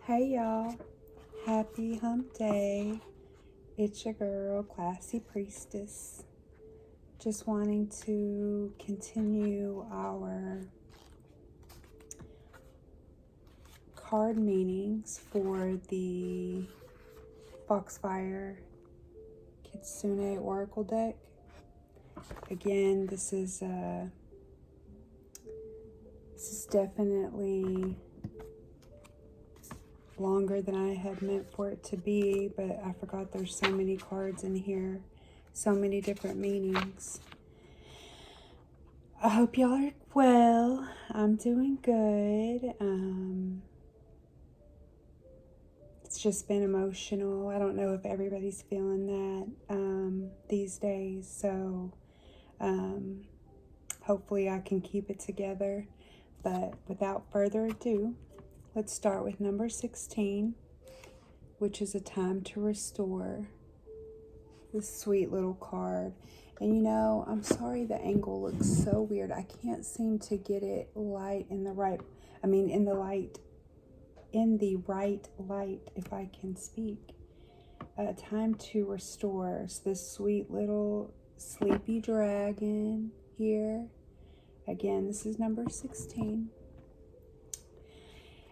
Hey y'all, happy hump day. It's your girl, Classy Priestess. Just wanting to continue our card meanings for the Foxfire Kitsune Oracle Deck. Again, this is definitely longer than I had meant for it to be, but I forgot there's so many cards in here, so many different meanings. I hope y'all are well. I'm doing good. It's just been emotional. I don't know if everybody's feeling that these days, so hopefully I can keep it together. But without further ado, let's start with number 16, which is a time to restore. This sweet little card. And you know, I'm sorry the angle looks so weird. I can't seem to get it light in the right, in the right light, if I can speak. Time to restore. So this sweet little sleepy dragon here. Again, this is number 16.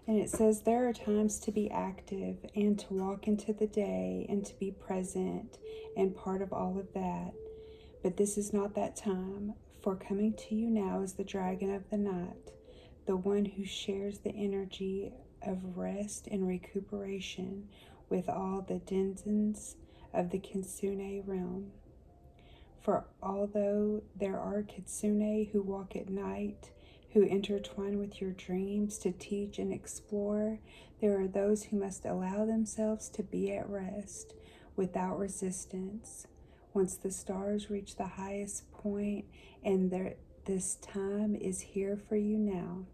And it says there are times to be active and to walk into the day and to be present and part of all of that. But this is not that time, for coming to you now is the dragon of the night, the one who shares the energy of rest and recuperation with all the denizens of the Kitsune realm. For although there are Kitsune who walk at night, who intertwine with your dreams to teach and explore, there are those who must allow themselves to be at rest without resistance. Once the stars reach the highest point, and this time is here for you now.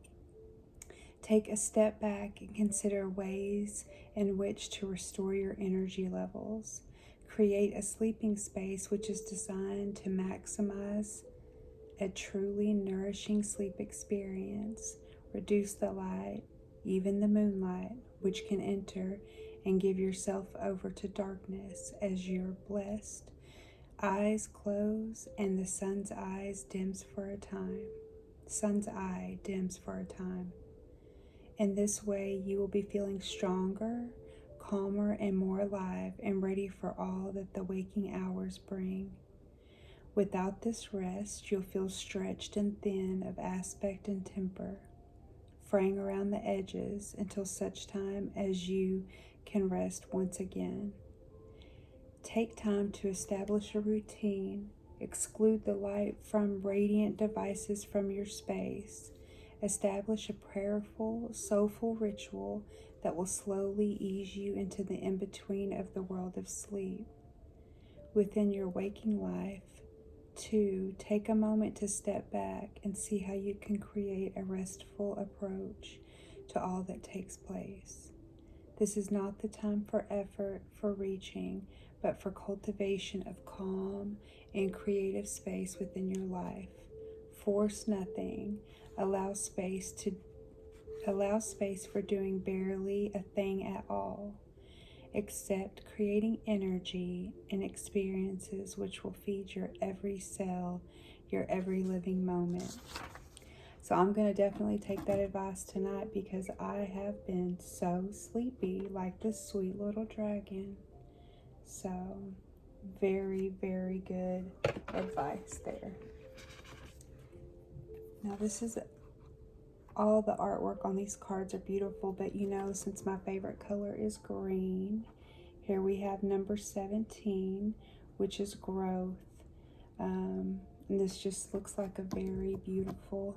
Take a step back and consider ways in which to restore your energy levels. Create a sleeping space which is designed to maximize a truly nourishing sleep experience. Reduce the light, even the moonlight, which can enter, and give yourself over to darkness as you're blessed. Eyes close, and the sun's eye dims for a time. In this way, you will be feeling stronger, calmer, and more alive, and ready for all that the waking hours bring. Without this rest, you'll feel stretched and thin of aspect and temper, fraying around the edges until such time as you can rest once again. Take time to establish a routine. Exclude the light from radiant devices from your space. Establish a prayerful, soulful ritual that will slowly ease you into the in-between of the world of sleep. Within your waking life, 2, take a moment to step back and see how you can create a restful approach to all that takes place. This is not the time for effort, for reaching, but for cultivation of calm and creative space within your life. Force nothing. Allow space for doing barely a thing at all, except creating energy and experiences which will feed your every cell, your every living moment. So I'm going to definitely take that advice tonight because I have been so sleepy, like this sweet little dragon. So very, very good advice there. Now this is all the artwork on these cards are beautiful, but you know, since my favorite color is green, here we have number 17, which is growth. And this just looks like a very beautiful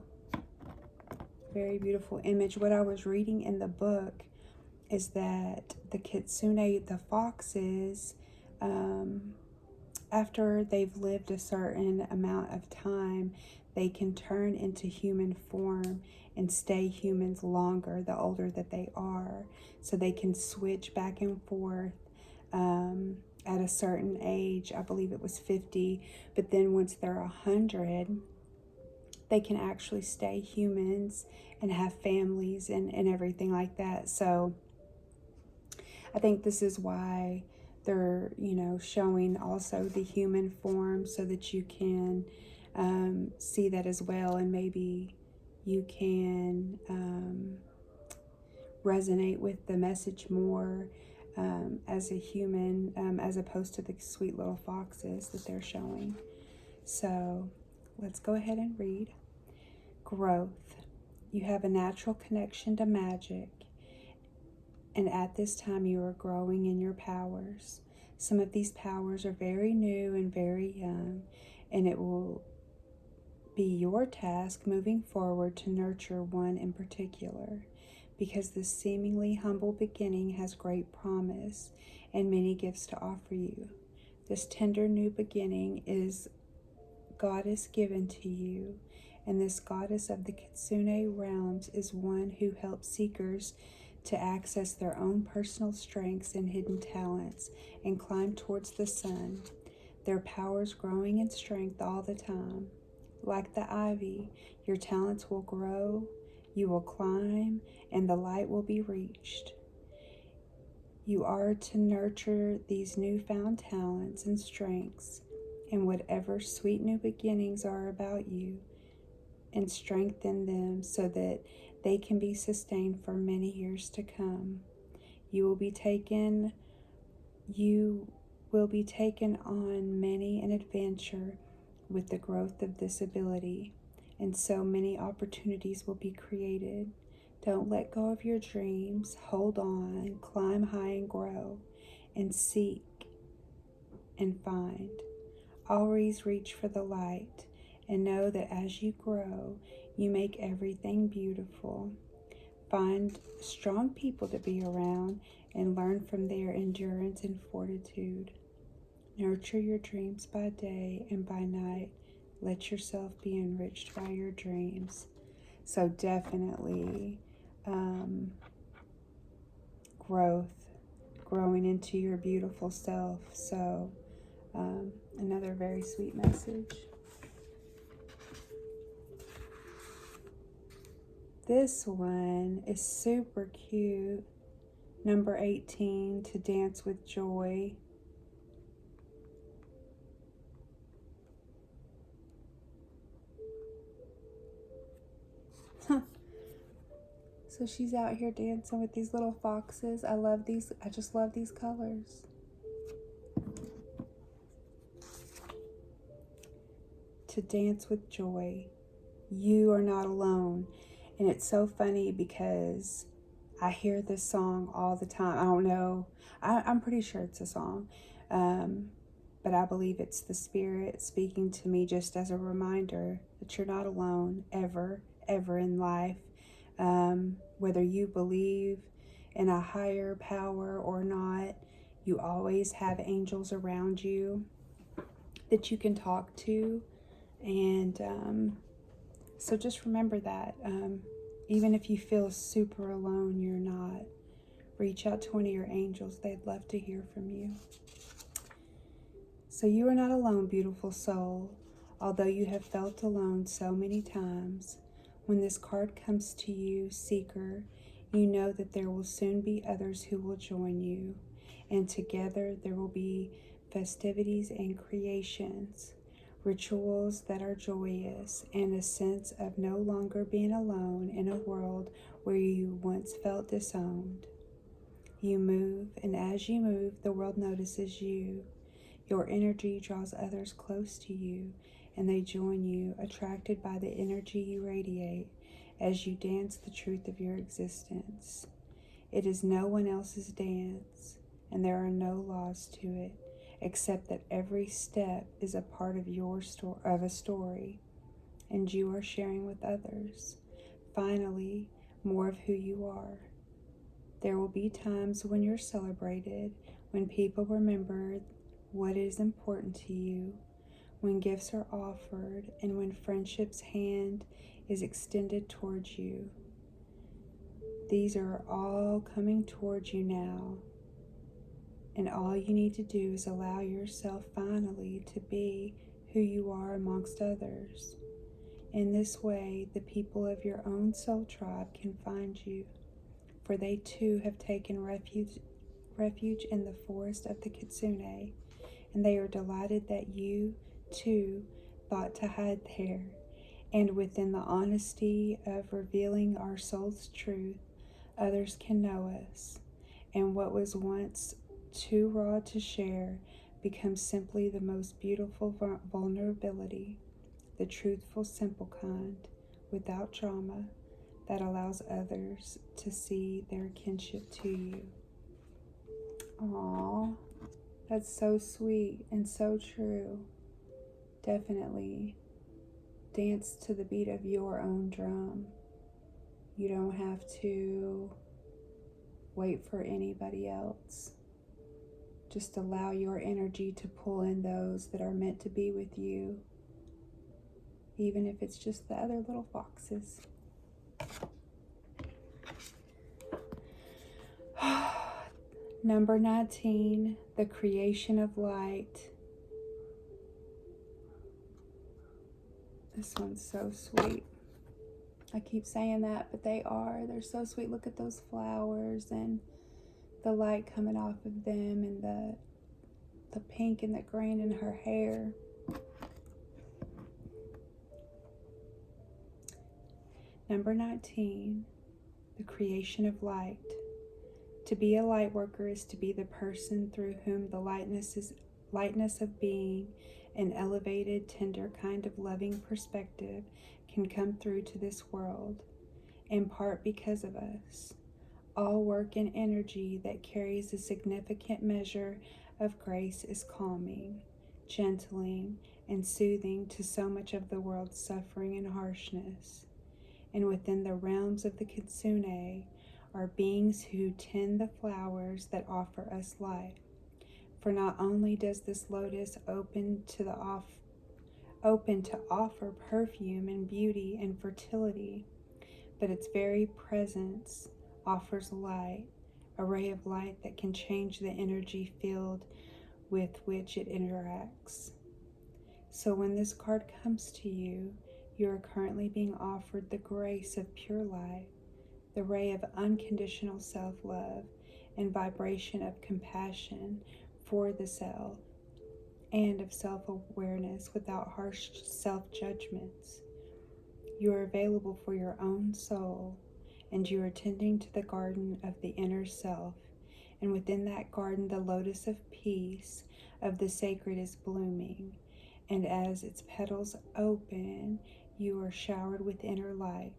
image. What I was reading in the book is that the kitsune, the foxes, after they've lived a certain amount of time, they can turn into human form and stay humans longer the older that they are. So they can switch back and forth at a certain age. I believe it was 50, but then once they're 100, they can actually stay humans and have families and everything like that. So I think this is why they're, showing also the human form so that you can see that as well, and maybe you can resonate with the message more as a human, as opposed to the sweet little foxes that they're showing. So let's go ahead and read. Growth. You have a natural connection to magic, and at this time you are growing in your powers. Some of these powers are very new and very young, and it will be your task moving forward to nurture one in particular, because this seemingly humble beginning has great promise and many gifts to offer you. This tender new beginning is goddess given to you, and this goddess of the Kitsune realms is one who helps seekers to access their own personal strengths and hidden talents and climb towards the sun, their powers growing in strength all the time. Like the ivy, your talents will grow, you will climb, and the light will be reached. You are to nurture these newfound talents and strengths and whatever sweet new beginnings are about you, and strengthen them so that they can be sustained for many years to come. You will be taken on many an adventure with the growth of this ability, and so many opportunities will be created. Don't let go of your dreams. Hold on, climb high and grow, and seek and find. Always reach for the light, and know that as you grow, you make everything beautiful. Find strong people to be around and learn from their endurance and fortitude. Nurture your dreams by day, and by night, let yourself be enriched by your dreams. So definitely growing into your beautiful self. So another very sweet message. This one is super cute. Number 18, to dance with joy. So she's out here dancing with these little foxes. I love these. I just love these colors. To dance with joy. You are not alone. And it's so funny because I hear this song all the time. I don't know. I'm pretty sure it's a song. But I believe it's the Spirit speaking to me just as a reminder that you're not alone ever in life. Whether you believe in a higher power or not, you always have angels around you that you can talk to. And so just remember that. Even if you feel super alone, you're not. Reach out to one of your angels. They'd love to hear from you. So you are not alone, beautiful soul, although you have felt alone so many times. When this card comes to you, seeker, you know that there will soon be others who will join you, and together there will be festivities and creations, rituals that are joyous, and a sense of no longer being alone in a world where you once felt disowned. You move, and as you move, the world notices you. Your energy draws others close to you, and they join you, attracted by the energy you radiate as you dance the truth of your existence. It is no one else's dance, and there are no laws to it, except that every step is a part of a story, and you are sharing with others. Finally, more of who you are. There will be times when you're celebrated, when people remember what is important to you, when gifts are offered, and when friendship's hand is extended towards you. These are all coming towards you now, and all you need to do is allow yourself finally to be who you are amongst others. In this way, the people of your own soul tribe can find you, for they too have taken refuge in the forest of the Kitsune, and they are delighted that you, too, thought to hide there. And within the honesty of revealing our soul's truth, others can know us, and what was once too raw to share becomes simply the most beautiful vulnerability, the truthful, simple kind, without drama, that allows others to see their kinship to you. Aww, that's so sweet and so true. Definitely dance to the beat of your own drum. You don't have to wait for anybody else. Just allow your energy to pull in those that are meant to be with you, even if it's just the other little foxes. Number 19, the creation of light. This one's so sweet. I keep saying that, but they're so sweet. Look at those flowers and the light coming off of them, and the pink and the green in her hair. Number 19, the creation of light. To be a light worker is to be the person through whom the lightness of being, an elevated, tender kind of loving perspective, can come through to this world, in part because of us. All work and energy that carries a significant measure of grace is calming, gentling, and soothing to so much of the world's suffering and harshness. And within the realms of the Kitsune are beings who tend the flowers that offer us light. For not only does this lotus open to offer perfume and beauty and fertility, but its very presence offers light, a ray of light that can change the energy field with which it interacts. So when this card comes to you, you are currently being offered the grace of pure light, the ray of unconditional self-love and vibration of compassion for the self, and of self-awareness without harsh self-judgments. You are available for your own soul, and you are tending to the garden of the inner self, and within that garden the lotus of peace of the sacred is blooming, and as its petals open, you are showered with inner light.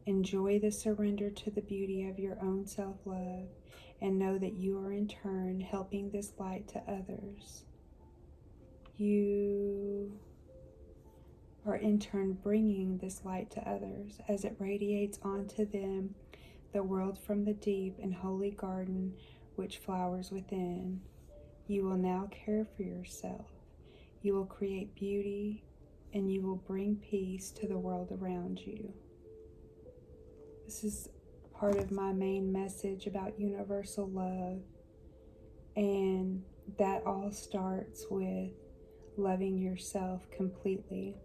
Enjoy the surrender to the beauty of your own self-love, and know that you are in turn helping this light to others. You are in turn bringing this light to others as it radiates onto them the world from the deep and holy garden which flowers within. You will now care for yourself. You will create beauty, and you will bring peace to the world around you. This is part of my main message about universal love, and that all starts with loving yourself completely.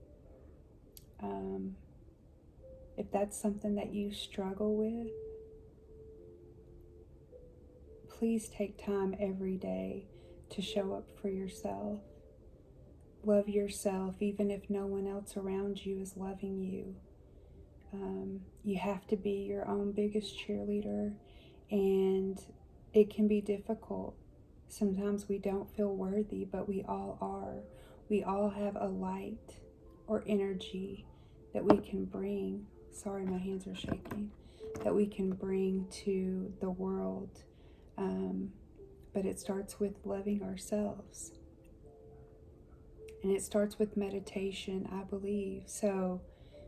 If that's something that you struggle with, please take time every day to show up for yourself. Love yourself even if no one else around you is loving you. You have to be your own biggest cheerleader, and it can be difficult. Sometimes we don't feel worthy, but we all are. We all have a light or energy that we can bring. Sorry, my hands are shaking. That we can bring to the world. But it starts with loving ourselves. And it starts with meditation, I believe. So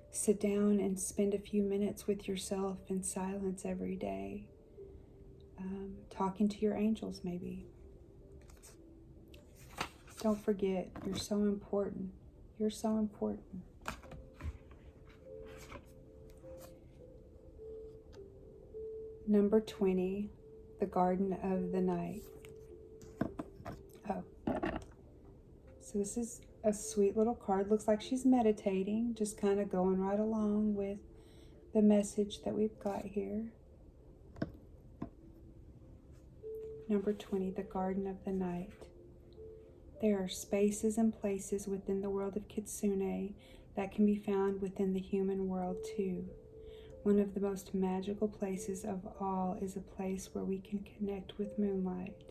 sit down and spend a few minutes with yourself in silence every day. Talking to your angels, maybe. Don't forget, you're so important. You're so important. Number 20, the Garden of the Night. Oh, so this is a sweet little card. Looks like she's meditating, just kind of going right along with the message that we've got here. Number 20, the Garden of the Night. There are spaces and places within the world of Kitsune that can be found within the human world too. One of the most magical places of all is a place where we can connect with moonlight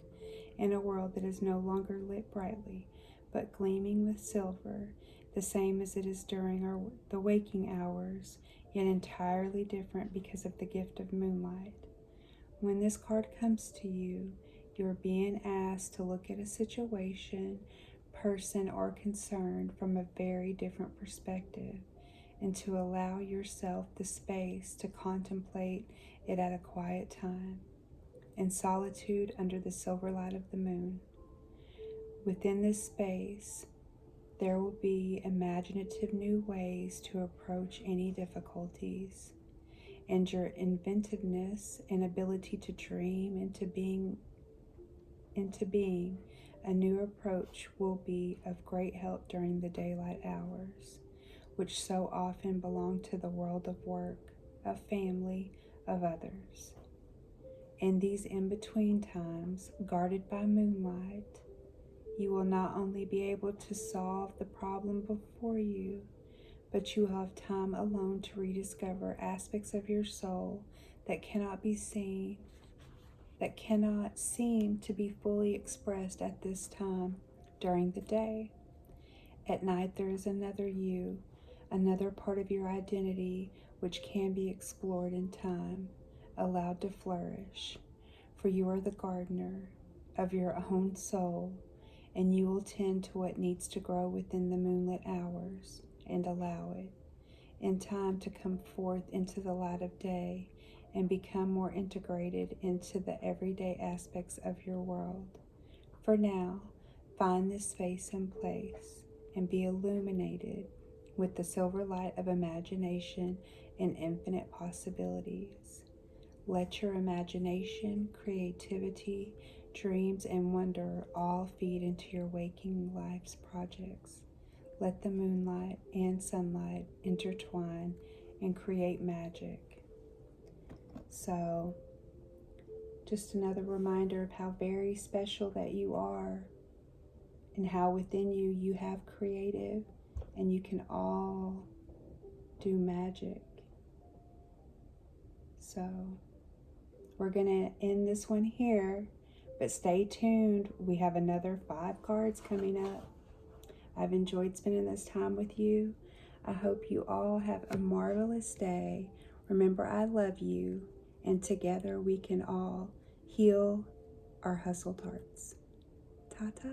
in a world that is no longer lit brightly, but gleaming with silver, the same as it is during the waking hours, yet entirely different because of the gift of moonlight. When this card comes to you, you're being asked to look at a situation, person, or concern from a very different perspective, and to allow yourself the space to contemplate it at a quiet time, in solitude under the silver light of the moon. Within this space, there will be imaginative new ways to approach any difficulties, and your inventiveness and ability to dream into being, a new approach will be of great help during the daylight hours, which so often belong to the world of work, of family, of others. In these in-between times, guarded by moonlight, you will not only be able to solve the problem before you, but you will have time alone to rediscover aspects of your soul that cannot be seen, that cannot seem to be fully expressed at this time during the day. At night, there is another you, another part of your identity which can be explored in time, allowed to flourish. For you are the gardener of your own soul, and you will tend to what needs to grow within the moonlit hours and allow it, in time, to come forth into the light of day and become more integrated into the everyday aspects of your world. For now, find this space and place and be illuminated with the silver light of imagination and infinite possibilities. Let your imagination, creativity, dreams, and wonder all feed into your waking life's projects. Let the moonlight and sunlight intertwine and create magic. So, just another reminder of how very special that you are, and how within you have creative, and you can all do magic. So, we're going to end this one here, but stay tuned. We have another 5 cards coming up. I've enjoyed spending this time with you. I hope you all have a marvelous day. Remember, I love you, and together we can all heal our hustled hearts. Ta-ta.